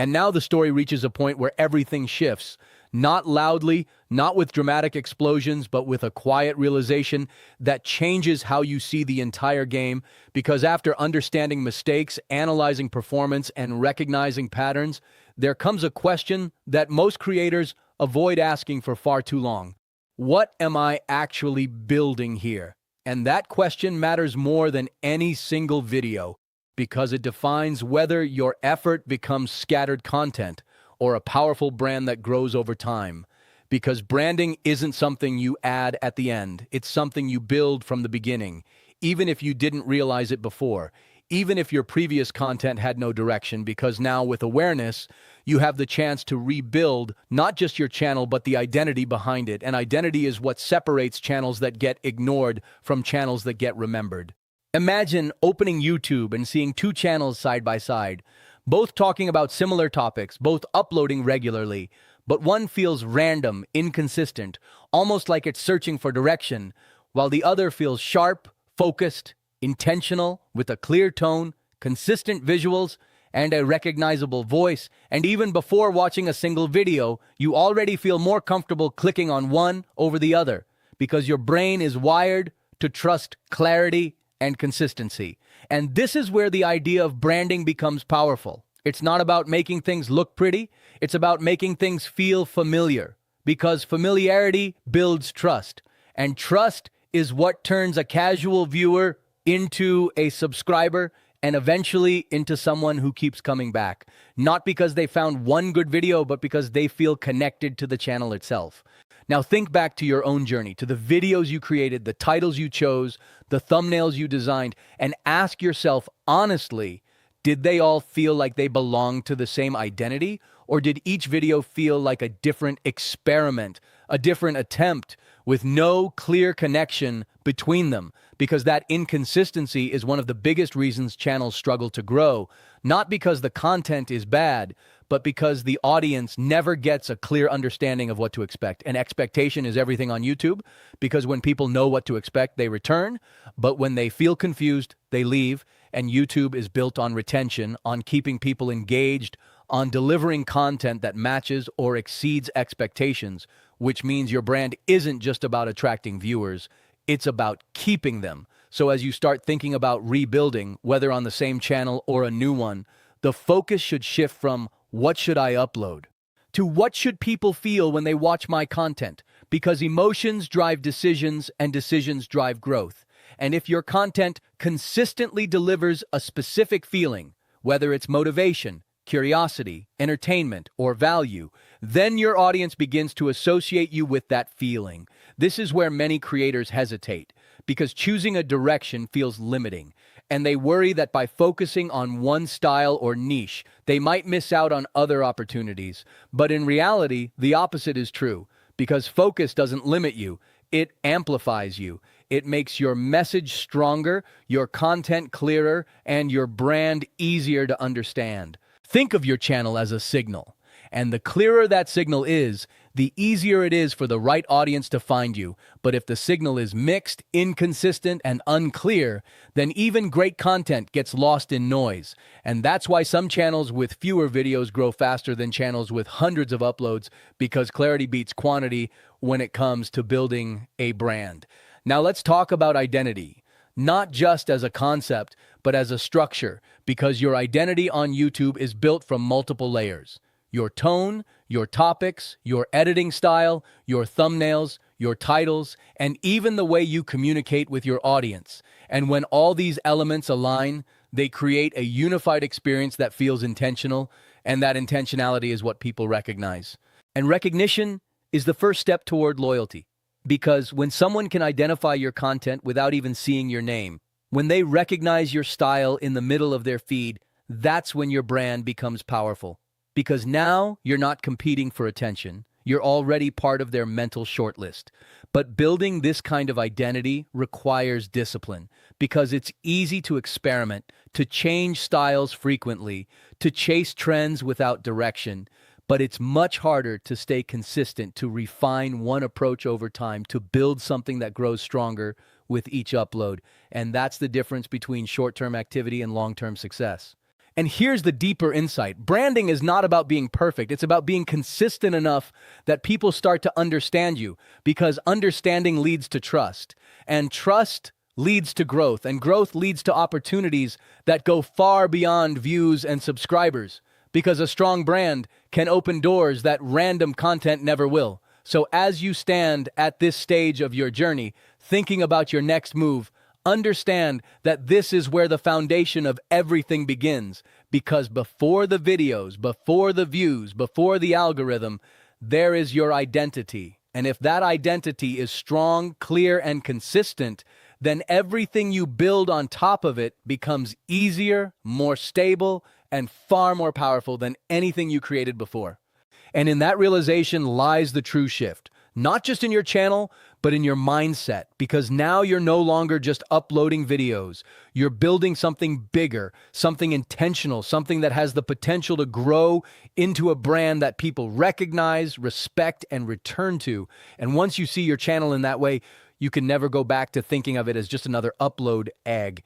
And now the story reaches a point where everything shifts. Not loudly, not with dramatic explosions, but with a quiet realization that changes how you see the entire game. Because after understanding mistakes, analyzing performance, and recognizing patterns, there comes a question that most creators avoid asking for far too long. What am I actually building here? And that question matters more than any single video, because it defines whether your effort becomes scattered content or a powerful brand that grows over time. Because branding isn't something you add at the end, it's something you build from the beginning, even if you didn't realize it before, even if your previous content had no direction, because now with awareness, you have the chance to rebuild not just your channel, but the identity behind it. And identity is what separates channels that get ignored from channels that get remembered. Imagine opening YouTube and seeing two channels side by side, both talking about similar topics, both uploading regularly, but one feels random, inconsistent, almost like it's searching for direction, while the other feels sharp, focused, intentional, with a clear tone, consistent visuals, and a recognizable voice. And even before watching a single video, you already feel more comfortable clicking on one over the other, because your brain is wired to trust clarity and consistency. And this is where the idea of branding becomes powerful. It's not about making things look pretty, it's about making things feel familiar, because familiarity builds trust, and trust is what turns a casual viewer into a subscriber and eventually into someone who keeps coming back, not because they found one good video, but because they feel connected to the channel itself. Now think back to your own journey, to the videos you created, the titles you chose, the thumbnails you designed, and ask yourself honestly, did they all feel like they belonged to the same identity? Or did each video feel like a different experiment, a different attempt with no clear connection between them? Because that inconsistency is one of the biggest reasons channels struggle to grow, not because the content is bad, but because the audience never gets a clear understanding of what to expect. And expectation is everything on YouTube, because when people know what to expect, they return, but when they feel confused, they leave. And YouTube is built on retention, on keeping people engaged, on delivering content that matches or exceeds expectations, which means your brand isn't just about attracting viewers, it's about keeping them. So as you start thinking about rebuilding, whether on the same channel or a new one, the focus should shift from what should I upload to what should people feel when they watch my content, because emotions drive decisions and decisions drive growth. And if your content consistently delivers a specific feeling, whether it's motivation, curiosity, entertainment, or value, then your audience begins to associate you with that feeling. This is where many creators hesitate, because choosing a direction feels limiting, and they worry that by focusing on one style or niche, they might miss out on other opportunities. But in reality, the opposite is true, because focus doesn't limit you, it amplifies you. It makes your message stronger, your content clearer, and your brand easier to understand. Think of your channel as a signal, and the clearer that signal is, the easier it is for the right audience to find you. But if the signal is mixed, inconsistent, and unclear, then even great content gets lost in noise. And that's why some channels with fewer videos grow faster than channels with hundreds of uploads, because clarity beats quantity when it comes to building a brand. Now let's talk about identity, not just as a concept, but as a structure, because your identity on YouTube is built from multiple layers. Your tone, your topics, your editing style, your thumbnails, your titles, and even the way you communicate with your audience. And when all these elements align, they create a unified experience that feels intentional, and that intentionality is what people recognize. And recognition is the first step toward loyalty, because when someone can identify your content without even seeing your name, when they recognize your style in the middle of their feed, that's when your brand becomes powerful. Because now you're not competing for attention, you're already part of their mental shortlist. But building this kind of identity requires discipline, because it's easy to experiment, to change styles frequently, to chase trends without direction. But it's much harder to stay consistent, to refine one approach over time, to build something that grows stronger with each upload. And that's the difference between short-term activity and long-term success. And here's the deeper insight. Branding is not about being perfect. It's about being consistent enough that people start to understand you, because understanding leads to trust, and trust leads to growth, and growth leads to opportunities that go far beyond views and subscribers, because a strong brand can open doors that random content never will. So as you stand at this stage of your journey, thinking about your next move, understand that this is where the foundation of everything begins, because before the videos, before the views, before the algorithm, there is your identity. And if that identity is strong, clear, and consistent, then everything you build on top of it becomes easier, more stable, and far more powerful than anything you created before. And in that realization lies the true shift, not just in your channel, but in your mindset, because now you're no longer just uploading videos. You're building something bigger, something intentional, something that has the potential to grow into a brand that people recognize, respect, and return to. And once you see your channel in that way, you can never go back to thinking of it as just another upload egg.